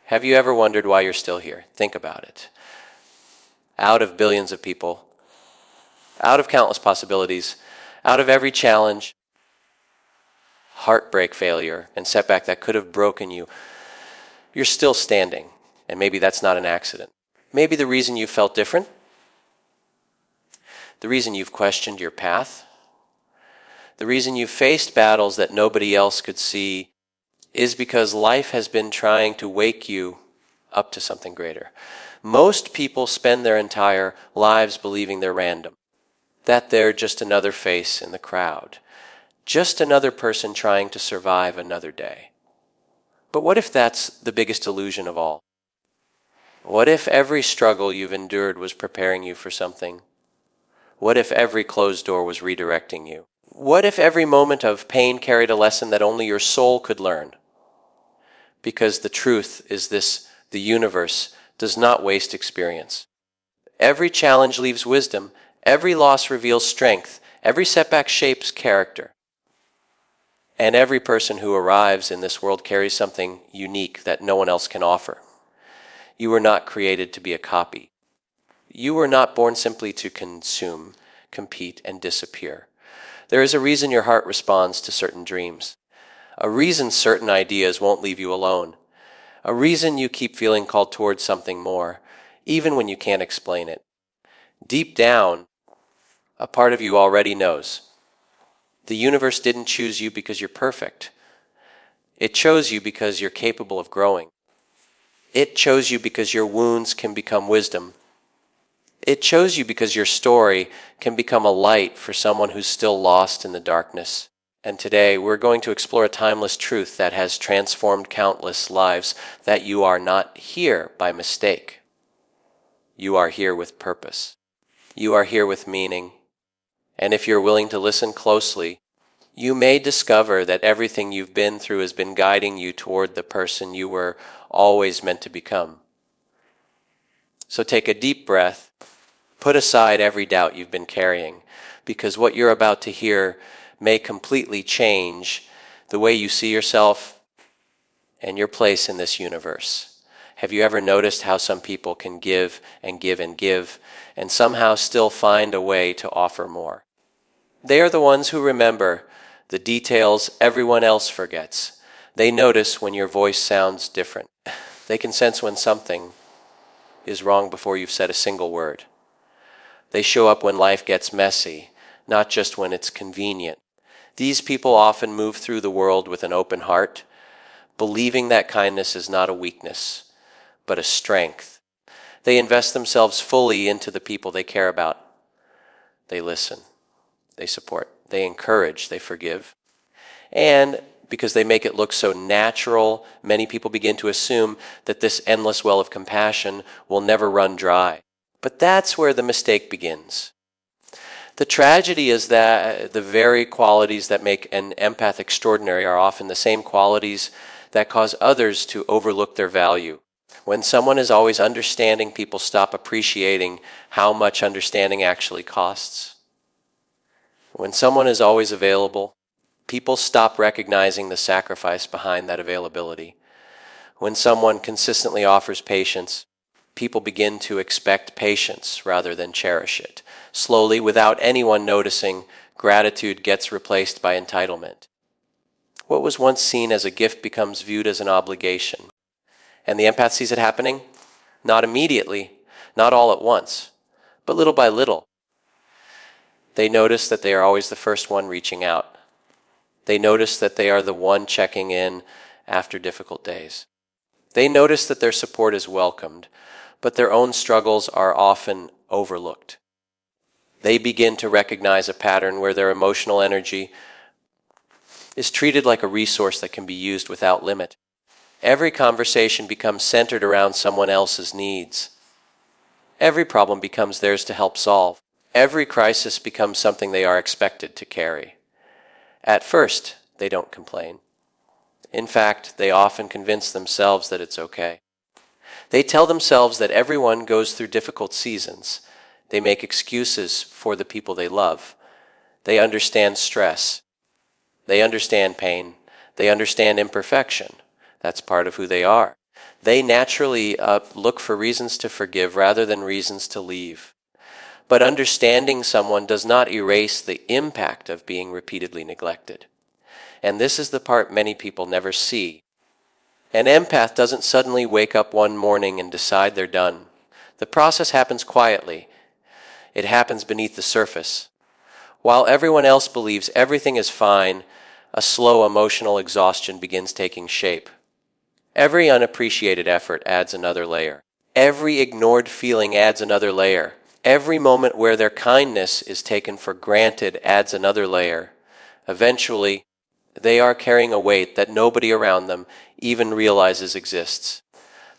Have you ever wondered why you're still here? Think about it. Out of billions of people, out of countless possibilities, out of every challenge, heartbreak, failure, and setback that could have broken you, you're still standing. And maybe that's not an accident. Maybe the reason you felt different, the reason you've questioned your path, the reason you've faced battles that nobody else could see is because life has been trying to wake you up to something greater. Most people spend their entire lives believing they're random, that they're just another face in the crowd, just another person trying to survive another day. But what if that's the biggest illusion of all? What if every struggle you've endured was preparing you for something? What if every closed door was redirecting you? What if every moment of pain carried a lesson that only your soul could learn? Because the truth is this: the universe does not waste experience. Every challenge leaves wisdom, every loss reveals strength, every setback shapes character. And every person who arrives in this world carries something unique that no one else can offer. You were not created to be a copy. You were not born simply to consume, compete, and disappear. There is a reason your heart responds to certain dreams. A reason certain ideas won't leave you alone. A reason you keep feeling called towards something more, even when you can't explain it. Deep down, a part of you already knows. The universe didn't choose you because you're perfect. It chose you because you're capable of growing. It chose you because your wounds can become wisdom. It chose you because your story can become a light for someone who's still lost in the darkness. And today we're going to explore a timeless truth that has transformed countless lives, that you are not here by mistake. You are here with purpose. You are here with meaning. And if you're willing to listen closely, you may discover that everything you've been through has been guiding you toward the person you were always meant to become. So take a deep breath, put aside every doubt you've been carrying, because what you're about to hear may completely change the way you see yourself and your place in this universe. Have you ever noticed how some people can give and give and give, and somehow still find a way to offer more? They are the ones who remember the details everyone else forgets. They notice when your voice sounds different. They can sense when something is wrong before you've said a single word. They show up when life gets messy, not just when it's convenient. These people often move through the world with an open heart, believing that kindness is not a weakness, but a strength. They invest themselves fully into the people they care about. They listen, they support, they encourage, they forgive. And because they make it look so natural, many people begin to assume that this endless well of compassion will never run dry. But that's where the mistake begins. The tragedy is that the very qualities that make an empath extraordinary are often the same qualities that cause others to overlook their value. When someone is always understanding, people stop appreciating how much understanding actually costs. When someone is always available, people stop recognizing the sacrifice behind that availability. When someone consistently offers patience, people begin to expect patience rather than cherish it. Slowly, without anyone noticing, gratitude gets replaced by entitlement. What was once seen as a gift becomes viewed as an obligation. And the empath sees it happening, not immediately, not all at once, but little by little. They notice that they are always the first one reaching out. They notice that they are the one checking in after difficult days. They notice that their support is welcomed, but their own struggles are often overlooked. They begin to recognize a pattern where their emotional energy is treated like a resource that can be used without limit. Every conversation becomes centered around someone else's needs. Every problem becomes theirs to help solve. Every crisis becomes something they are expected to carry. At first, they don't complain. In fact, they often convince themselves that it's okay. They tell themselves that everyone goes through difficult seasons. They make excuses for the people they love. They understand stress. They understand pain. They understand imperfection. That's part of who they are. They naturally look for reasons to forgive rather than reasons to leave. But understanding someone does not erase the impact of being repeatedly neglected. And this is the part many people never see. An empath doesn't suddenly wake up one morning and decide they're done. The process happens quietly. It happens beneath the surface. While everyone else believes everything is fine, a slow emotional exhaustion begins taking shape. Every unappreciated effort adds another layer. Every ignored feeling adds another layer. Every moment where their kindness is taken for granted adds another layer. Eventually, they are carrying a weight that nobody around them even realizes exists.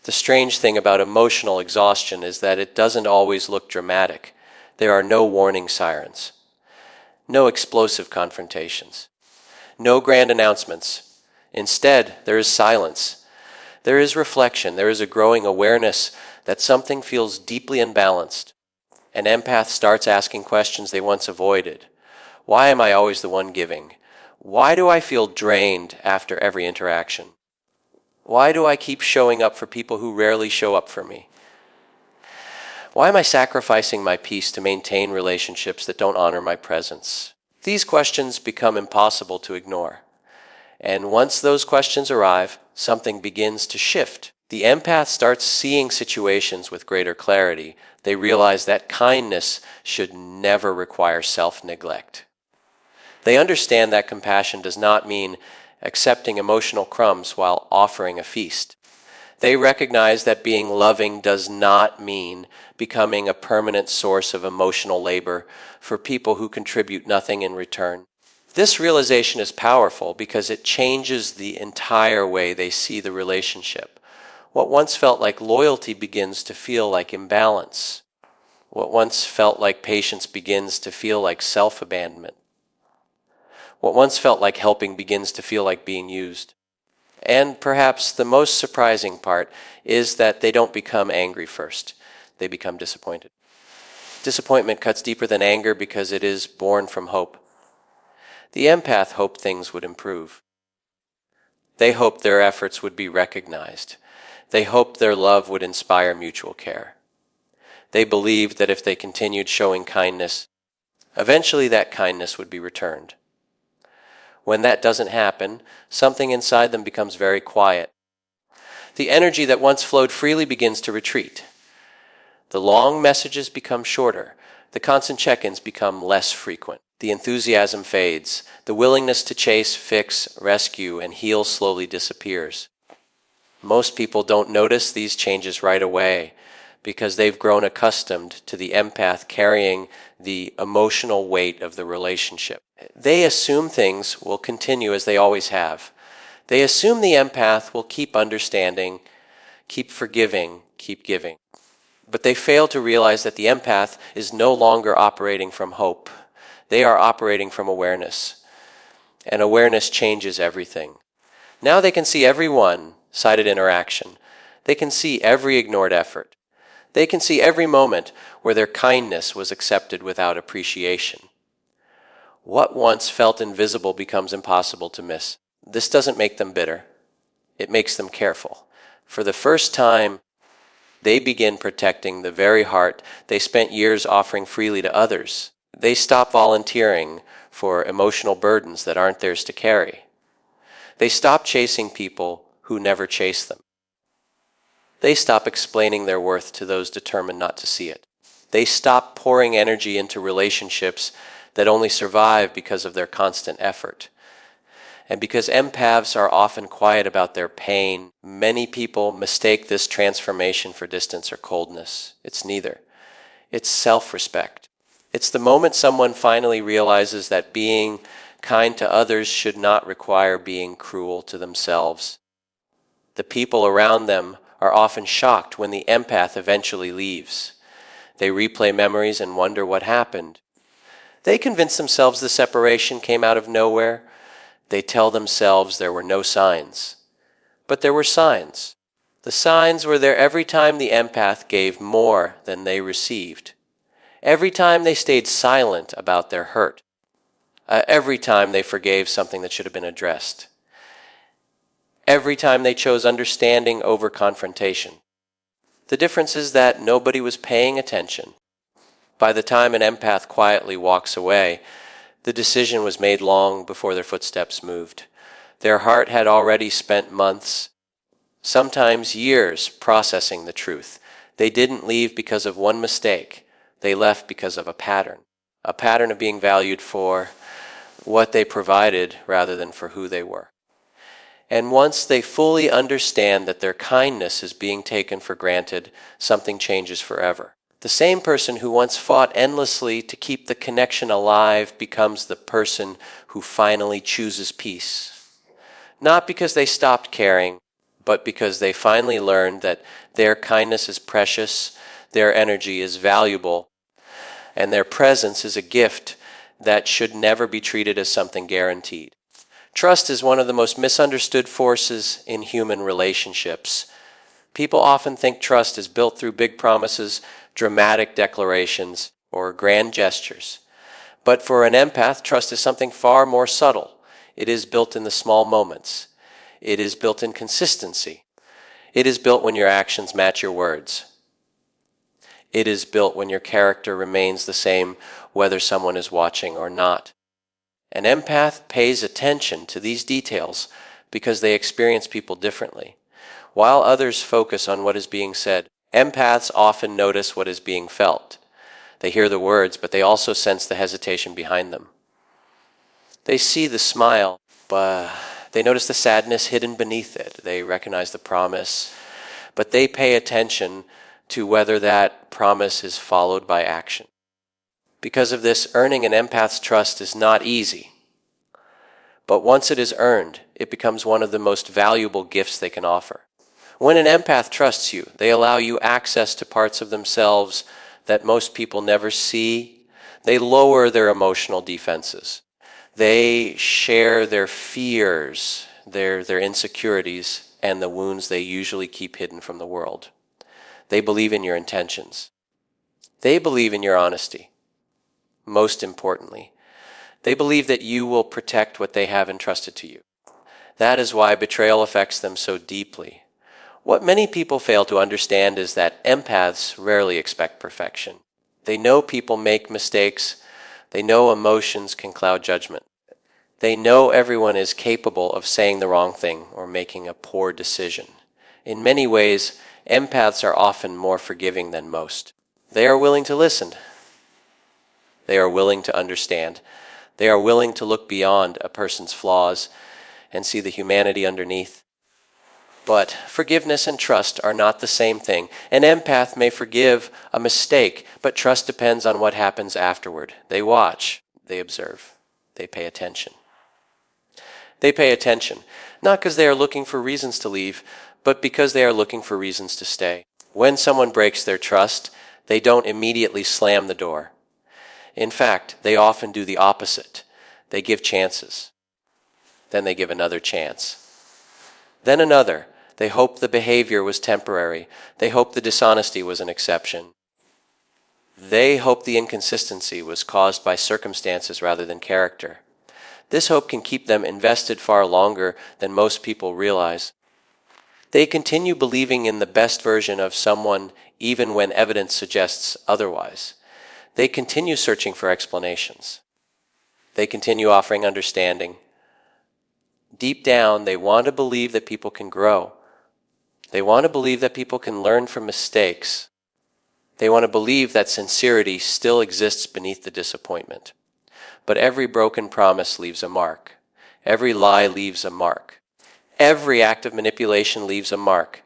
The strange thing about emotional exhaustion is that it doesn't always look dramatic. There are no warning sirens, no explosive confrontations, no grand announcements. Instead, there is silence. There is reflection. There is a growing awareness that something feels deeply imbalanced. An empath starts asking questions they once avoided. Why am I always the one giving? Why do I feel drained after every interaction? Why do I keep showing up for people who rarely show up for me? Why am I sacrificing my peace to maintain relationships that don't honor my presence? These questions become impossible to ignore. And once those questions arrive, something begins to shift. The empath starts seeing situations with greater clarity. They realize that kindness should never require self-neglect. They understand that compassion does not mean accepting emotional crumbs while offering a feast. They recognize that being loving does not mean becoming a permanent source of emotional labor for people who contribute nothing in return. This realization is powerful because it changes the entire way they see the relationship. What once felt like loyalty begins to feel like imbalance. What once felt like patience begins to feel like self-abandonment. What once felt like helping begins to feel like being used. And perhaps the most surprising part is that they don't become angry first. They become disappointed. Disappointment cuts deeper than anger because it is born from hope. The empath hoped things would improve. They hoped their efforts would be recognized. They hoped their love would inspire mutual care. They believed that if they continued showing kindness, eventually that kindness would be returned. When that doesn't happen, something inside them becomes very quiet. The energy that once flowed freely begins to retreat. The long messages become shorter. The constant check-ins become less frequent. The enthusiasm fades. The willingness to chase, fix, rescue, and heal slowly disappears. Most people don't notice these changes right away because they've grown accustomed to the empath carrying the emotional weight of the relationship. They assume things will continue as they always have. They assume the empath will keep understanding, keep forgiving, keep giving. But they fail to realize that the empath is no longer operating from hope. They are operating from awareness. And awareness changes everything. Now they can see every one-sided interaction. They can see every ignored effort. They can see every moment where their kindness was accepted without appreciation. What once felt invisible becomes impossible to miss. This doesn't make them bitter. It makes them careful. For the first time, they begin protecting the very heart they spent years offering freely to others. They stop volunteering for emotional burdens that aren't theirs to carry. They stop chasing people who never chase them. They stop explaining their worth to those determined not to see it. They stop pouring energy into relationships that only survive because of their constant effort. And because empaths are often quiet about their pain, many people mistake this transformation for distance or coldness. It's neither. It's self-respect. It's the moment someone finally realizes that being kind to others should not require being cruel to themselves. The people around them are often shocked when the empath eventually leaves. They replay memories and wonder what happened. They convince themselves the separation came out of nowhere. They tell themselves there were no signs. But there were signs. The signs were there every time the empath gave more than they received. Every time they stayed silent about their hurt. Every time they forgave something that should have been addressed. every time they chose understanding over confrontation. The difference is that nobody was paying attention. By the time an empath quietly walks away, the decision was made long before their footsteps moved. Their heart had already spent months, sometimes years, processing the truth. They didn't leave because of one mistake. They left because of a pattern of being valued for what they provided rather than for who they were. And once they fully understand that their kindness is being taken for granted, something changes forever. The same person who once fought endlessly to keep the connection alive becomes the person who finally chooses peace. Not because they stopped caring, but because they finally learned that their kindness is precious, their energy is valuable, and their presence is a gift that should never be treated as something guaranteed. Trust is one of the most misunderstood forces in human relationships. People often think trust is built through big promises, dramatic declarations, or grand gestures. But for an empath, trust is something far more subtle. It is built in the small moments. It is built in consistency. It is built when your actions match your words. It is built when your character remains the same whether someone is watching or not. An empath pays attention to these details because they experience people differently. While others focus on what is being said, empaths often notice what is being felt. They hear the words, but they also sense the hesitation behind them. They see the smile, but they notice the sadness hidden beneath it. They recognize the promise, but they pay attention to whether that promise is followed by action. Because of this, earning an empath's trust is not easy. But once it is earned, it becomes one of the most valuable gifts they can offer. When an empath trusts you, they allow you access to parts of themselves that most people never see. They lower their emotional defenses. They share their fears, their insecurities, and the wounds they usually keep hidden from the world. They believe in your intentions. They believe in your honesty. Most importantly, they believe that you will protect what they have entrusted to you. That is why betrayal affects them so deeply. What many people fail to understand is that empaths rarely expect perfection. They know people make mistakes. They know emotions can cloud judgment. They know everyone is capable of saying the wrong thing or making a poor decision. In many ways, empaths are often more forgiving than most. They are willing to listen. They are willing to understand. They are willing to look beyond a person's flaws and see the humanity underneath. But forgiveness and trust are not the same thing. An empath may forgive a mistake, but trust depends on what happens afterward. They watch, they observe, they pay attention. They pay attention, not because they are looking for reasons to leave, but because they are looking for reasons to stay. When someone breaks their trust, they don't immediately slam the door. In fact, they often do the opposite. They give chances. Then they give another chance. Then another. They hope the behavior was temporary. They hope the dishonesty was an exception. They hope the inconsistency was caused by circumstances rather than character. This hope can keep them invested far longer than most people realize. They continue believing in the best version of someone even when evidence suggests otherwise. They continue searching for explanations. They continue offering understanding. Deep down, they want to believe that people can grow. They want to believe that people can learn from mistakes. They want to believe that sincerity still exists beneath the disappointment. But every broken promise leaves a mark. Every lie leaves a mark. Every act of manipulation leaves a mark.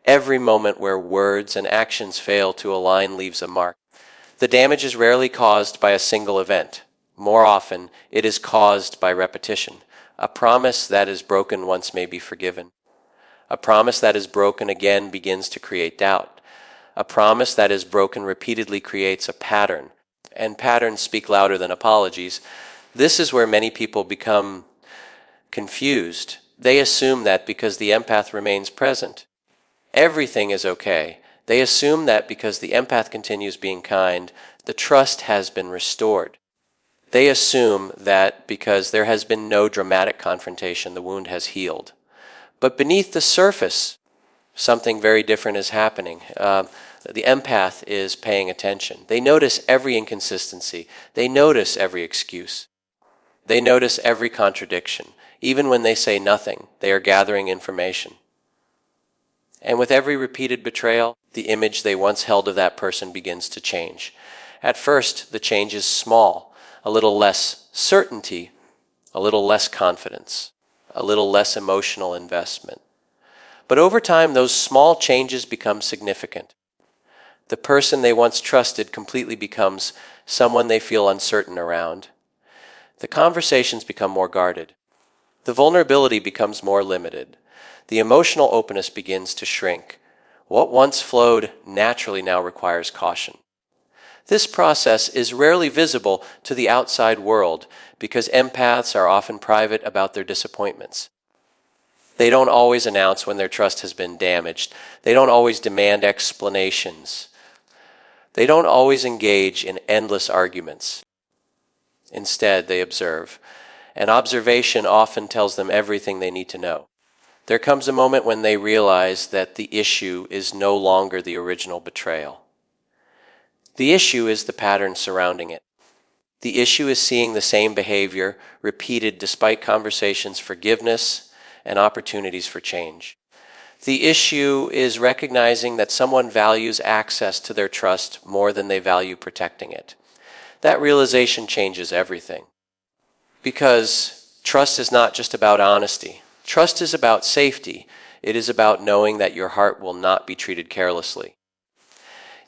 Every moment where words and actions fail to align leaves a mark. The damage is rarely caused by a single event. More often, it is caused by repetition. A promise that is broken once may be forgiven. A promise that is broken again begins to create doubt. A promise that is broken repeatedly creates a pattern, and patterns speak louder than apologies. This is where many people become confused. They assume that because the empath remains present, everything is okay. They assume that because the empath continues being kind, the trust has been restored. They assume that because there has been no dramatic confrontation, the wound has healed. But beneath the surface, something very different is happening. The empath is paying attention. They notice every inconsistency. They notice every excuse. They notice every contradiction. Even when they say nothing, they are gathering information. And with every repeated betrayal, the image they once held of that person begins to change. At first, the change is small, a little less certainty, a little less confidence, a little less emotional investment. But over time, those small changes become significant. The person they once trusted completely becomes someone they feel uncertain around. The conversations become more guarded. The vulnerability becomes more limited. The emotional openness begins to shrink. What once flowed naturally now requires caution. This process is rarely visible to the outside world because empaths are often private about their disappointments. They don't always announce when their trust has been damaged. They don't always demand explanations. They don't always engage in endless arguments. Instead, they observe. And observation often tells them everything they need to know. There comes a moment when they realize that the issue is no longer the original betrayal. The issue is the pattern surrounding it. The issue is seeing the same behavior repeated despite conversations, forgiveness, and opportunities for change. The issue is recognizing that someone values access to their trust more than they value protecting it. That realization changes everything. Because trust is not just about honesty. Trust is about safety. It is about knowing that your heart will not be treated carelessly.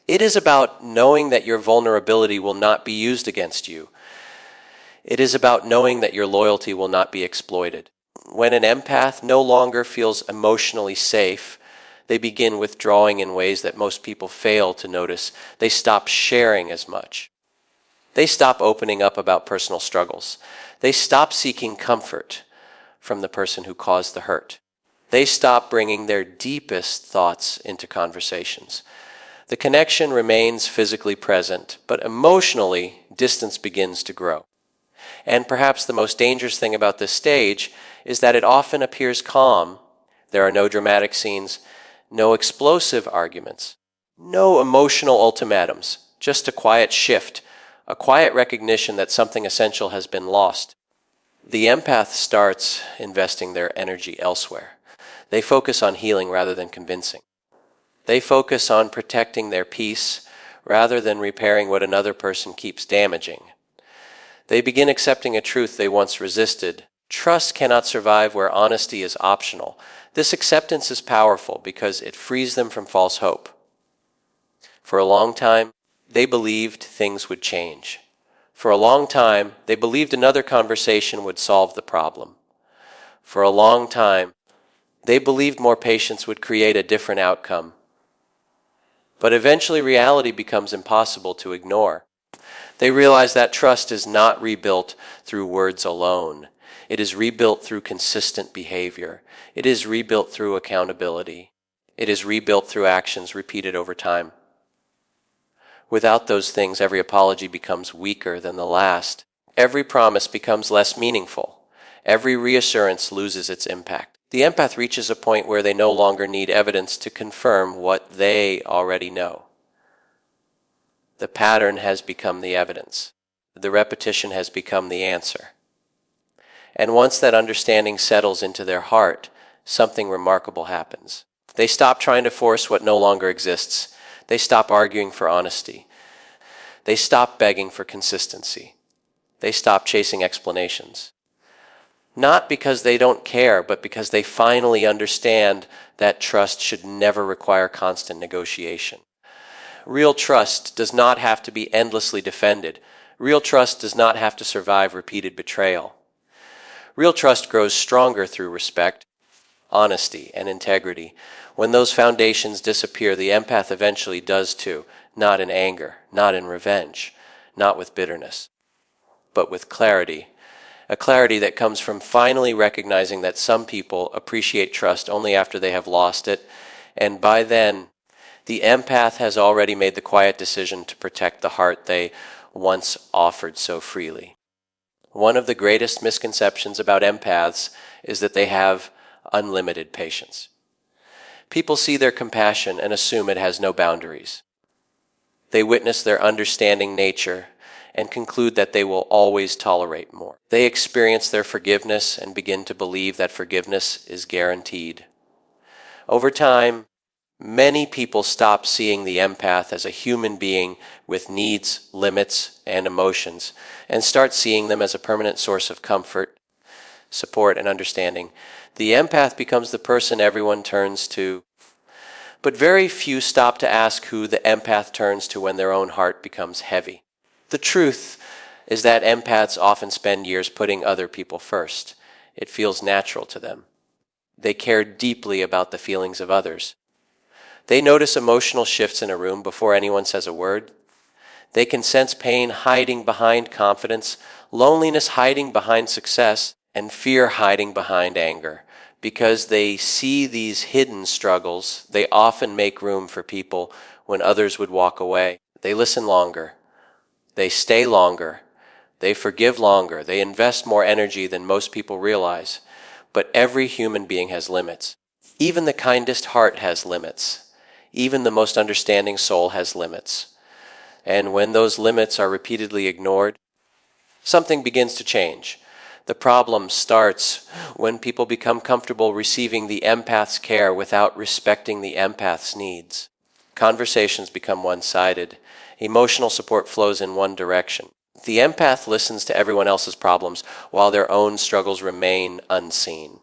It is about knowing that your vulnerability will not be used against you. It is about knowing that your loyalty will not be exploited. When an empath no longer feels emotionally safe, they begin withdrawing in ways that most people fail to notice. They stop sharing as much. They stop opening up about personal struggles. They stop seeking comfort from the person who caused the hurt. They stop bringing their deepest thoughts into conversations. The connection remains physically present, but emotionally, distance begins to grow. And perhaps the most dangerous thing about this stage is that it often appears calm. There are no dramatic scenes, no explosive arguments, no emotional ultimatums, just a quiet shift, a quiet recognition that something essential has been lost. The empath starts investing their energy elsewhere. They focus on healing rather than convincing. They focus on protecting their peace rather than repairing what another person keeps damaging. They begin accepting a truth they once resisted. Trust cannot survive where honesty is optional. This acceptance is powerful because it frees them from false hope. For a long time, they believed things would change. For a long time, they believed another conversation would solve the problem. For a long time, they believed more patience would create a different outcome. But eventually reality becomes impossible to ignore. They realize that trust is not rebuilt through words alone. It is rebuilt through consistent behavior. It is rebuilt through accountability. It is rebuilt through actions repeated over time. Without those things, every apology becomes weaker than the last. Every promise becomes less meaningful. Every reassurance loses its impact. The empath reaches a point where they no longer need evidence to confirm what they already know. The pattern has become the evidence. The repetition has become the answer. And once that understanding settles into their heart, something remarkable happens. They stop trying to force what no longer exists. They stop arguing for honesty. They stop begging for consistency. They stop chasing explanations. Not because they don't care, but because they finally understand that trust should never require constant negotiation. Real trust does not have to be endlessly defended. Real trust does not have to survive repeated betrayal. Real trust grows stronger through respect, honesty, and integrity. When those foundations disappear, the empath eventually does too, not in anger, not in revenge, not with bitterness, but with clarity. A clarity that comes from finally recognizing that some people appreciate trust only after they have lost it, and by then, the empath has already made the quiet decision to protect the heart they once offered so freely. One of the greatest misconceptions about empaths is that they have unlimited patience. People see their compassion and assume it has no boundaries. They witness their understanding nature and conclude that they will always tolerate more. They experience their forgiveness and begin to believe that forgiveness is guaranteed. Over time, many people stop seeing the empath as a human being with needs, limits, and emotions, and start seeing them as a permanent source of comfort, support, and understanding. The empath becomes the person everyone turns to, but very few stop to ask who the empath turns to when their own heart becomes heavy. The truth is that empaths often spend years putting other people first. It feels natural to them. They care deeply about the feelings of others. They notice emotional shifts in a room before anyone says a word. They can sense pain hiding behind confidence, loneliness hiding behind success, and fear hiding behind anger. Because they see these hidden struggles, they often make room for people when others would walk away. They listen longer. They stay longer. They forgive longer. They invest more energy than most people realize. But every human being has limits. Even the kindest heart has limits. Even the most understanding soul has limits. And when those limits are repeatedly ignored, something begins to change. The problem starts when people become comfortable receiving the empath's care without respecting the empath's needs. Conversations become one-sided. Emotional support flows in one direction. The empath listens to everyone else's problems while their own struggles remain unseen.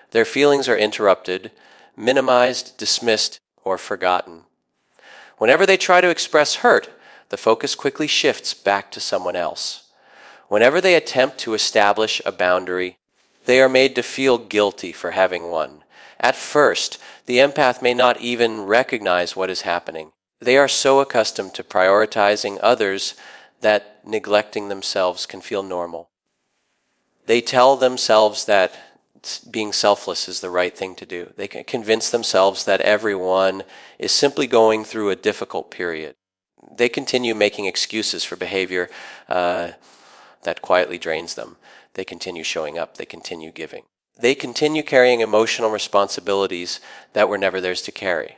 Their feelings are interrupted, minimized, dismissed, or forgotten. Whenever they try to express hurt, the focus quickly shifts back to someone else. Whenever they attempt to establish a boundary, they are made to feel guilty for having one. At first, the empath may not even recognize what is happening. They are so accustomed to prioritizing others that neglecting themselves can feel normal. They tell themselves that being selfless is the right thing to do. They can convince themselves that everyone is simply going through a difficult period. They continue making excuses for behavior that quietly drains them. They continue showing up. They continue giving. They continue carrying emotional responsibilities that were never theirs to carry.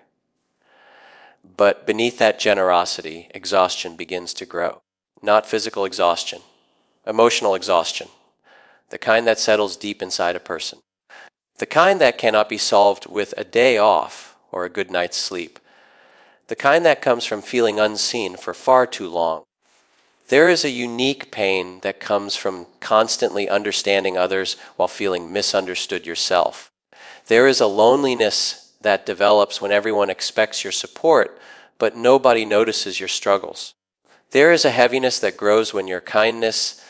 But beneath that generosity, exhaustion begins to grow. Not physical exhaustion, emotional exhaustion. The kind that settles deep inside a person. The kind that cannot be solved with a day off or a good night's sleep. The kind that comes from feeling unseen for far too long. There is a unique pain that comes from constantly understanding others while feeling misunderstood yourself. There is a loneliness that develops when everyone expects your support, but nobody notices your struggles. There is a heaviness that grows when your kindness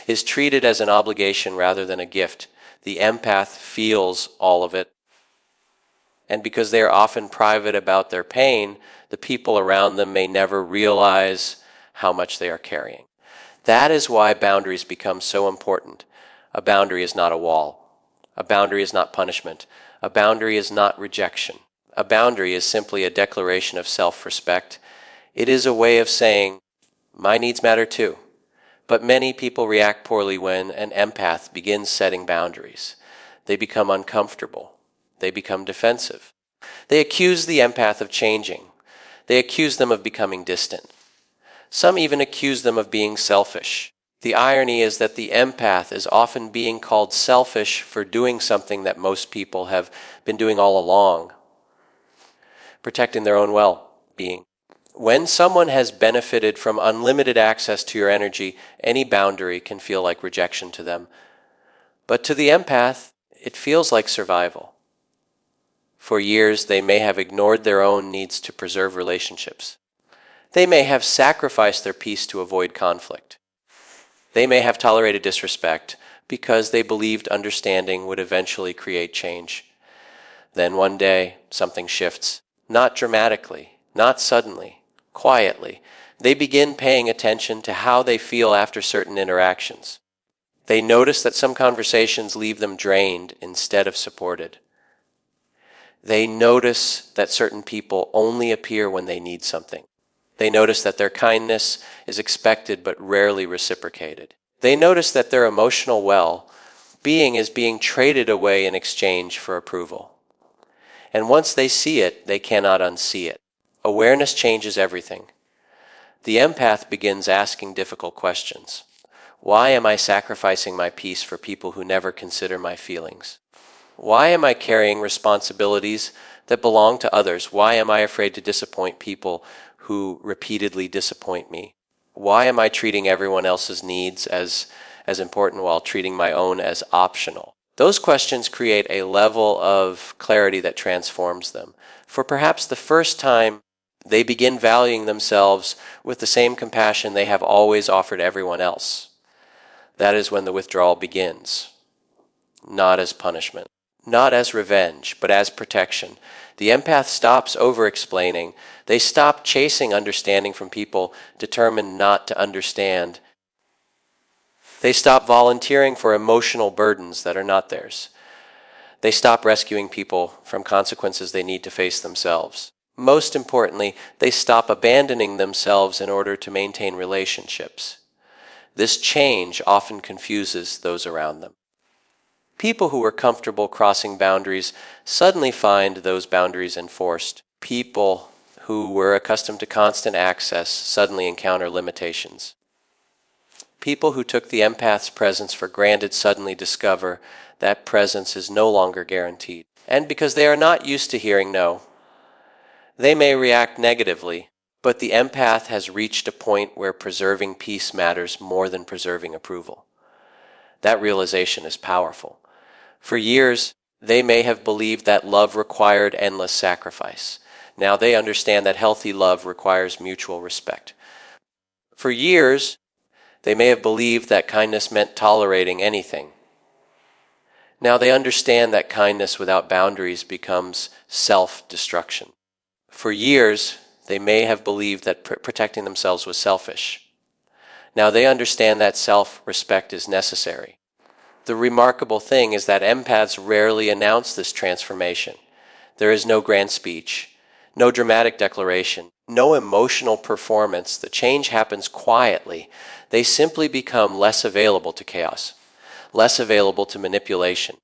is treated as an obligation rather than a gift. The empath feels all of it. And because they are often private about their pain, the people around them may never realize how much they are carrying. That is why boundaries become so important. A boundary is not a wall. A boundary is not punishment. A boundary is not rejection. A boundary is simply a declaration of self-respect. It is a way of saying, my needs matter too. But many people react poorly when an empath begins setting boundaries. They become uncomfortable. They become defensive. They accuse the empath of changing. They accuse them of becoming distant. Some even accuse them of being selfish. The irony is that the empath is often being called selfish for doing something that most people have been doing all along, protecting their own well-being. When someone has benefited from unlimited access to your energy, any boundary can feel like rejection to them. But to the empath, it feels like survival. For years, they may have ignored their own needs to preserve relationships. They may have sacrificed their peace to avoid conflict. They may have tolerated disrespect because they believed understanding would eventually create change. Then one day, something shifts. Not dramatically, not suddenly, quietly. They begin paying attention to how they feel after certain interactions. They notice that some conversations leave them drained instead of supported. They notice that certain people only appear when they need something. They notice that their kindness is expected but rarely reciprocated. They notice that their emotional well Being is being traded away in exchange for approval. And once they see it, they cannot unsee it. Awareness changes everything. The empath begins asking difficult questions. Why am I sacrificing my peace for people who never consider my feelings? Why am I carrying responsibilities that belong to others? Why am I afraid to disappoint people who repeatedly disappoint me? Why am I treating everyone else's needs as important while treating my own as optional? Those questions create a level of clarity that transforms them. For perhaps the first time, they begin valuing themselves with the same compassion they have always offered everyone else. That is when the withdrawal begins. Not as punishment, not as revenge, but as protection. The empath stops over-explaining. They stop chasing understanding from people determined not to understand. They stop volunteering for emotional burdens that are not theirs. They stop rescuing people from consequences they need to face themselves. Most importantly, they stop abandoning themselves in order to maintain relationships. This change often confuses those around them. People who were comfortable crossing boundaries suddenly find those boundaries enforced. People who were accustomed to constant access suddenly encounter limitations. People who took the empath's presence for granted suddenly discover that presence is no longer guaranteed. And because they are not used to hearing no, they may react negatively, but the empath has reached a point where preserving peace matters more than preserving approval. That realization is powerful. For years, they may have believed that love required endless sacrifice. Now they understand that healthy love requires mutual respect. For years, they may have believed that kindness meant tolerating anything. Now they understand that kindness without boundaries becomes self-destruction. For years, they may have believed that protecting themselves was selfish. Now they understand that self-respect is necessary. The remarkable thing is that empaths rarely announce this transformation. There is no grand speech, no dramatic declaration, no emotional performance. The change happens quietly. They simply become less available to chaos, less available to manipulation,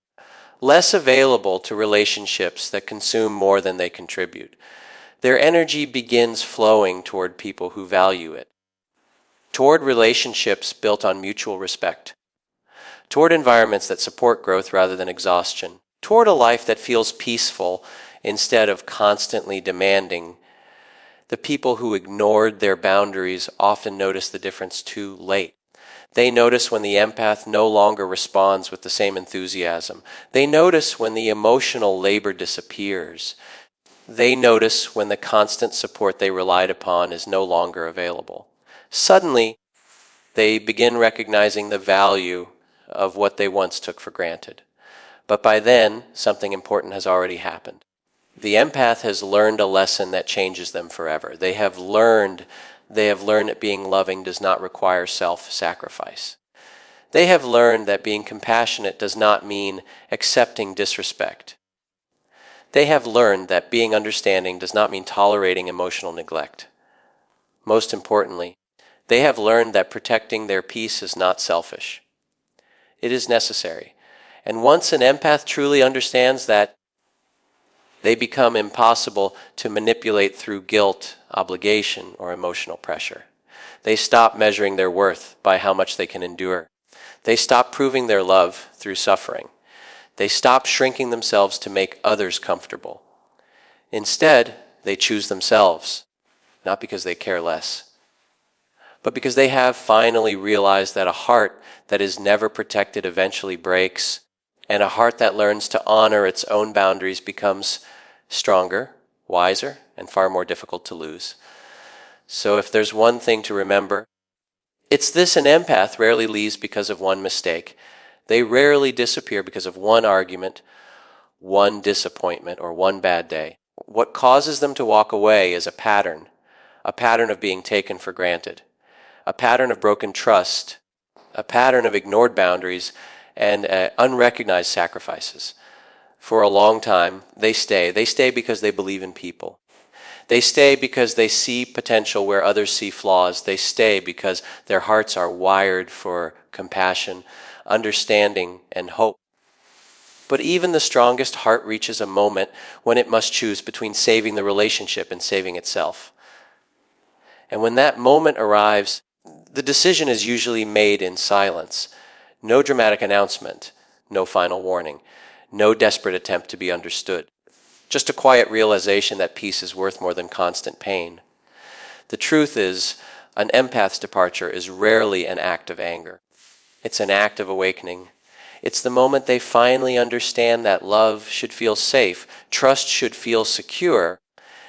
less available to relationships that consume more than they contribute. Their energy begins flowing toward people who value it, toward relationships built on mutual respect, toward environments that support growth rather than exhaustion, toward a life that feels peaceful instead of constantly demanding. The people who ignored their boundaries often notice the difference too late. They notice when the empath no longer responds with the same enthusiasm. They notice when the emotional labor disappears. They notice when the constant support they relied upon is no longer available. Suddenly, they begin recognizing the value of what they once took for granted. But by then, something important has already happened. The empath has learned a lesson that changes them forever. They have learned that being loving does not require self-sacrifice. They have learned that being compassionate does not mean accepting disrespect. They have learned that being understanding does not mean tolerating emotional neglect. Most importantly, they have learned that protecting their peace is not selfish. It is necessary. And once an empath truly understands that, they become impossible to manipulate through guilt, obligation, or emotional pressure. They stop measuring their worth by how much they can endure. They stop proving their love through suffering. They stop shrinking themselves to make others comfortable. Instead, they choose themselves, not because they care less, but because they have finally realized that a heart that is never protected eventually breaks, and a heart that learns to honor its own boundaries becomes stronger, wiser, and far more difficult to lose. So if there's one thing to remember, it's this: an empath rarely leaves because of one mistake. They rarely disappear because of one argument, one disappointment, or one bad day. What causes them to walk away is a pattern of being taken for granted, a pattern of broken trust, a pattern of ignored boundaries, and unrecognized sacrifices. For a long time, they stay. They stay because they believe in people. They stay because they see potential where others see flaws. They stay because their hearts are wired for compassion. understanding, and hope. But even the strongest heart reaches a moment when it must choose between saving the relationship and saving itself. And when that moment arrives, the decision is usually made in silence. No dramatic announcement, no final warning, no desperate attempt to be understood. Just a quiet realization that peace is worth more than constant pain. The truth is, an empath's departure is rarely an act of anger. It's an act of awakening. It's the moment they finally understand that love should feel safe, trust should feel secure,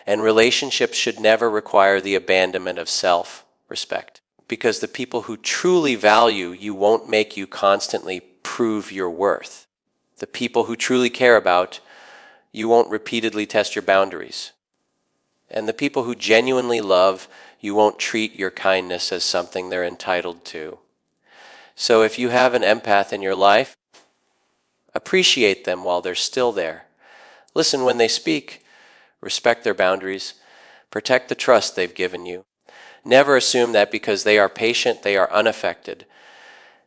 and relationships should never require the abandonment of self-respect. Because the people who truly value you won't make you constantly prove your worth. The people who truly care about you won't repeatedly test your boundaries. And the people who genuinely love you won't treat your kindness as something they're entitled to. So if you have an empath in your life, appreciate them while they're still there. Listen when they speak. Respect their boundaries. Protect the trust they've given you. Never assume that because they are patient, they are unaffected.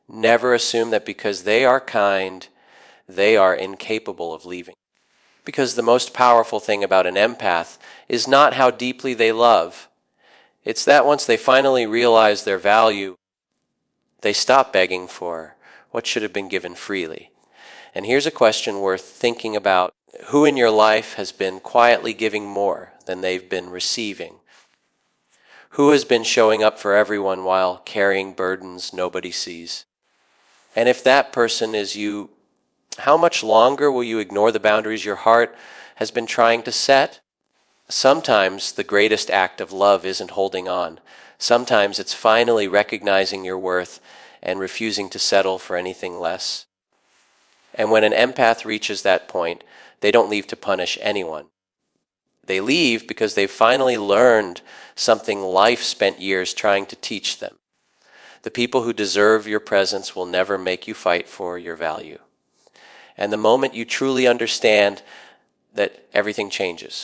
Never assume that because they are kind, they are incapable of leaving. Because the most powerful thing about an empath is not how deeply they love. It's that once they finally realize their value, they stop begging for what should have been given freely. And here's a question worth thinking about. Who in your life has been quietly giving more than they've been receiving? Who has been showing up for everyone while carrying burdens nobody sees? And if that person is you, how much longer will you ignore the boundaries your heart has been trying to set? Sometimes the greatest act of love isn't holding on. Sometimes it's finally recognizing your worth and refusing to settle for anything less. And when an empath reaches that point, they don't leave to punish anyone. They leave because they've finally learned something life spent years trying to teach them. The people who deserve your presence will never make you fight for your value. And the moment you truly understand that, everything changes.